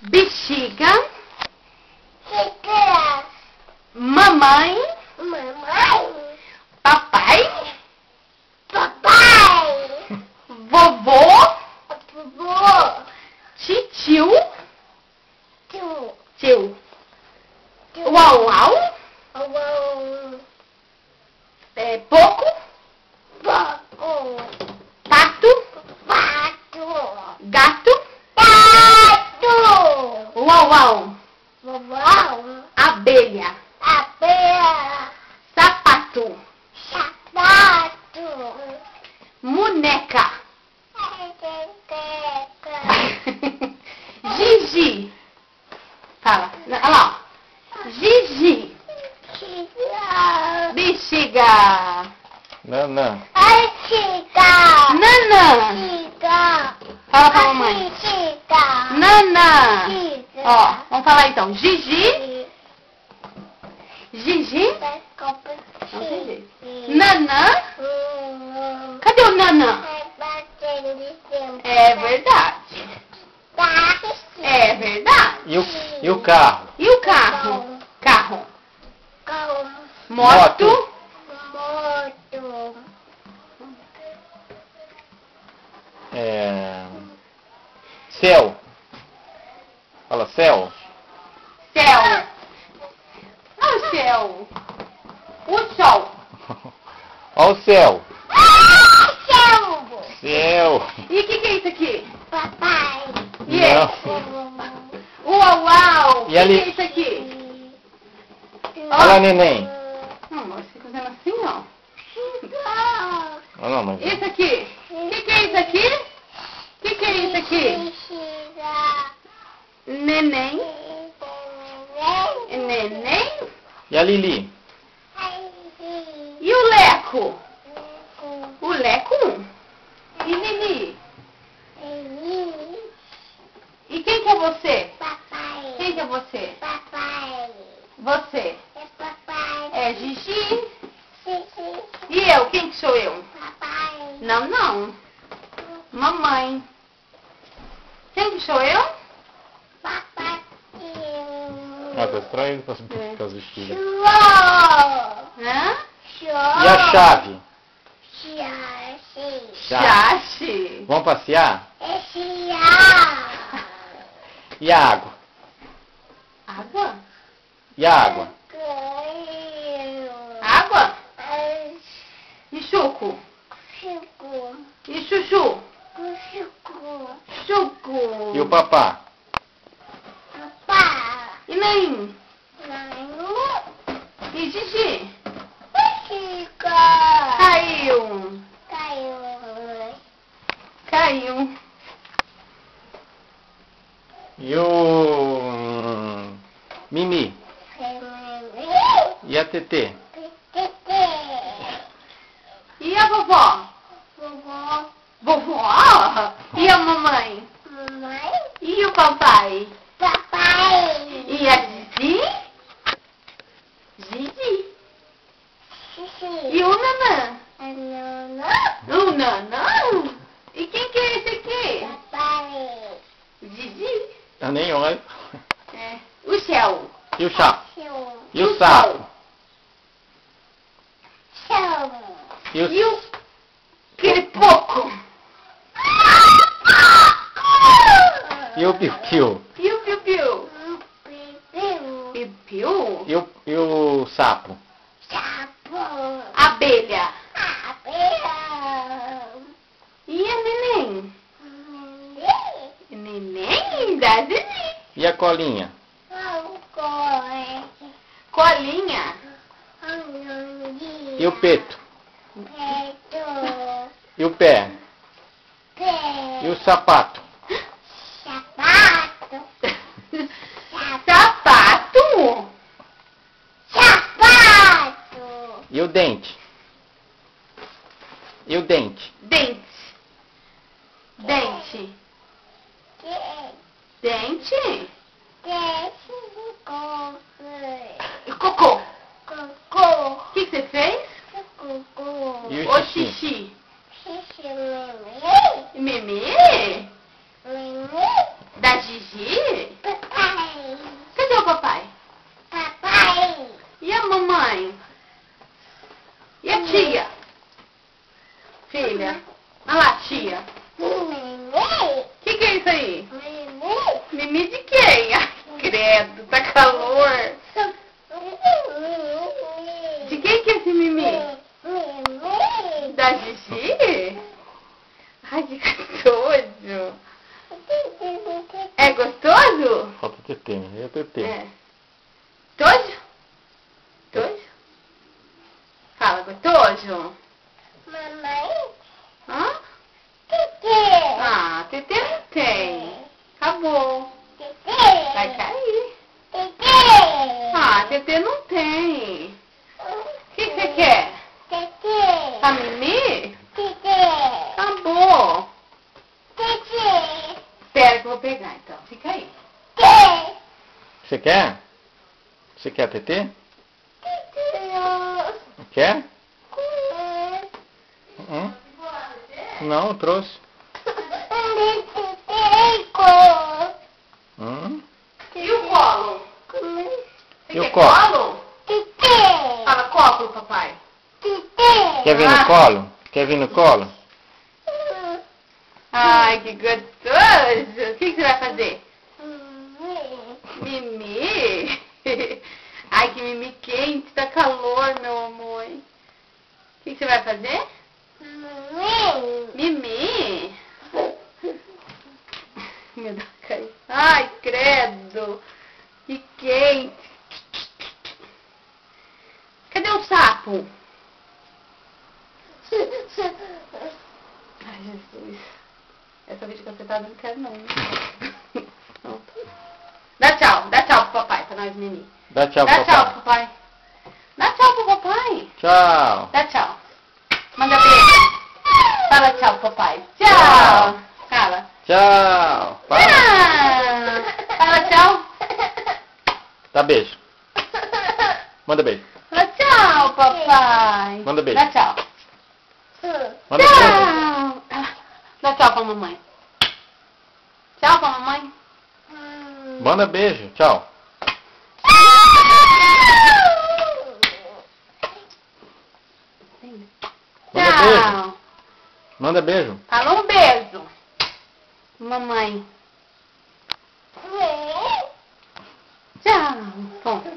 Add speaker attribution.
Speaker 1: bexiga,
Speaker 2: xícara,
Speaker 1: mamãe,
Speaker 2: mamãe,
Speaker 1: papai,
Speaker 2: papai,
Speaker 1: vovô,
Speaker 2: vovô,
Speaker 1: titio,
Speaker 2: tio,
Speaker 1: tio, uau uau,
Speaker 2: avô,
Speaker 1: porco,
Speaker 2: porco,
Speaker 1: pato,
Speaker 2: pato,
Speaker 1: gato,
Speaker 2: gato,
Speaker 1: uau uau,
Speaker 2: vovó,
Speaker 1: abelha,
Speaker 2: abelha,
Speaker 1: sapato,
Speaker 2: sapato,
Speaker 1: boneca,
Speaker 2: teca,
Speaker 1: Gigi, fala, olha lá, ó. Gigi,
Speaker 2: xícara,
Speaker 1: bexiga,
Speaker 3: Nanã.
Speaker 2: ai, xícara,
Speaker 1: nanã,
Speaker 2: xícara,
Speaker 1: fala pra mamãe,
Speaker 2: xícara,
Speaker 1: nanã,
Speaker 2: xícara,
Speaker 1: ó, vamos falar então, Gigi, Gigi, não tem jeito, nanã, cadê o nanã? É verdade, é verdade,
Speaker 3: E o carro?
Speaker 1: e o carro? Carro, moto,
Speaker 2: Moto,
Speaker 3: Céu. Fala céu.
Speaker 1: céu, olha o céu, o sol,
Speaker 3: Olha o céu.
Speaker 2: céu,
Speaker 3: Céu.
Speaker 1: e o que é isso aqui?
Speaker 2: papai,
Speaker 1: E
Speaker 3: Não.
Speaker 1: esse? Uau, uau, o
Speaker 3: E
Speaker 1: que
Speaker 3: ali?
Speaker 1: é isso aqui?
Speaker 3: Olha neném.
Speaker 1: Não, você fica fazendo assim, ó.
Speaker 3: Ah, não, mas...
Speaker 1: Esse aqui, o que é isso aqui? O que é isso aqui? Neném, neném,
Speaker 3: E a Lili?
Speaker 1: e o Leco? O Leco? E Lili? E quem que é você?
Speaker 2: Papai,
Speaker 1: Quem que é você?
Speaker 2: papai,
Speaker 1: Você
Speaker 2: é papai,
Speaker 1: é Gigi.
Speaker 2: xixi,
Speaker 1: E eu? Quem que sou eu?
Speaker 2: papai,
Speaker 1: Não, não. Mamãe. Quem que sou eu?
Speaker 2: papai,
Speaker 3: Ah, tá estranho com as vestidas.
Speaker 1: Hã?
Speaker 3: E a chave?
Speaker 1: Chache.
Speaker 3: Vamos passear? E a água?
Speaker 1: Água?
Speaker 3: E a água?
Speaker 1: Água? E suco? E chuchu? Suco.
Speaker 3: E o papá?
Speaker 1: E nem? E Gigi? Caiu. Caiu.
Speaker 3: E o... Mimi? E a Tetê?
Speaker 1: E a vovó? Vovó? E a mamãe? E o papai? E a Gigi? Gigi? E o Nanã? O Nanã? E quem que é esse aqui? Gigi?
Speaker 3: Eu nem olho.
Speaker 1: É. O céu?
Speaker 3: E o chá? E o
Speaker 1: sol?
Speaker 3: sapo? E
Speaker 1: E o... aquele porco?
Speaker 3: E o piu-piu?
Speaker 1: E o piu-piu? Piu-piu?
Speaker 3: E o sapo?
Speaker 1: Abelha? E a neném? Neném da Gigi?
Speaker 3: E a colinha?
Speaker 1: Colinha?
Speaker 3: E o peto? E o pé? E o sapato?
Speaker 1: Sapato?
Speaker 3: E o dente? E o dente?
Speaker 1: Dente? Dente? Dente? E cocô? O que você fez?
Speaker 3: E o
Speaker 1: O
Speaker 3: xixi?
Speaker 1: xixi? Mimi? Da Gigi? Tá calor. De quem que é esse mimi? Da Gigi? Ai, que gostoso. É gostoso?
Speaker 3: Falta TT, né? É TT.
Speaker 1: É. Gostoso? Gostoso? Fala, gostoso?
Speaker 2: Mamãe,
Speaker 1: Hã?
Speaker 2: Tete.
Speaker 1: Ah, TT não tem. Acabou.
Speaker 2: Tete.
Speaker 1: Vai cair.
Speaker 2: Tete.
Speaker 1: Ah, TT não tem. O que você quer?
Speaker 2: Tete.
Speaker 1: A Mimi?
Speaker 2: Tete.
Speaker 1: Acabou.
Speaker 2: Tete.
Speaker 1: Espera que eu vou pegar, então. Fica aí.
Speaker 2: Tete.
Speaker 3: Você quer? Você quer TT?
Speaker 2: Tete.
Speaker 3: Quer? Não, eu trouxe.
Speaker 1: E o colo? Você
Speaker 3: E o
Speaker 1: quer
Speaker 3: colo?
Speaker 1: colo? Fala colo pro papai.
Speaker 3: Quer vir no colo? Quer vir no colo?
Speaker 1: Ai, que gostoso. O que você vai fazer? Mimi? Ai, que mimi quente. Tá calor, meu amor. O que você vai fazer? Mimi? Meu Deus, caiu. Ai, credo. Que quente. Cadê o sapo? Ai, Jesus. Essa videocacetada eu não quero não. Não. Dá tchau pro papai, pra nós meninos.
Speaker 3: Dá tchau,
Speaker 1: Dá tchau
Speaker 3: papai.
Speaker 1: pro papai. Dá tchau pro papai.
Speaker 3: Tchau.
Speaker 1: Dá tchau. Manda beijo. Fala tchau pro papai. Tchau. Fala.
Speaker 3: Tchau. Fala.
Speaker 1: Tchau. Fala tchau.
Speaker 3: Dá beijo. Manda beijo.
Speaker 1: Fala tchau, papai.
Speaker 3: Manda beijo.
Speaker 1: Dá tchau.
Speaker 3: Manda beijo.
Speaker 1: Tchau. Dá tchau pra mamãe. Tchau pra mamãe.
Speaker 3: Manda beijo. Tchau. Manda beijo.
Speaker 1: Tchau.
Speaker 3: Manda beijo.
Speaker 1: Fala um beijo. Mamãe. Tchau. Bom.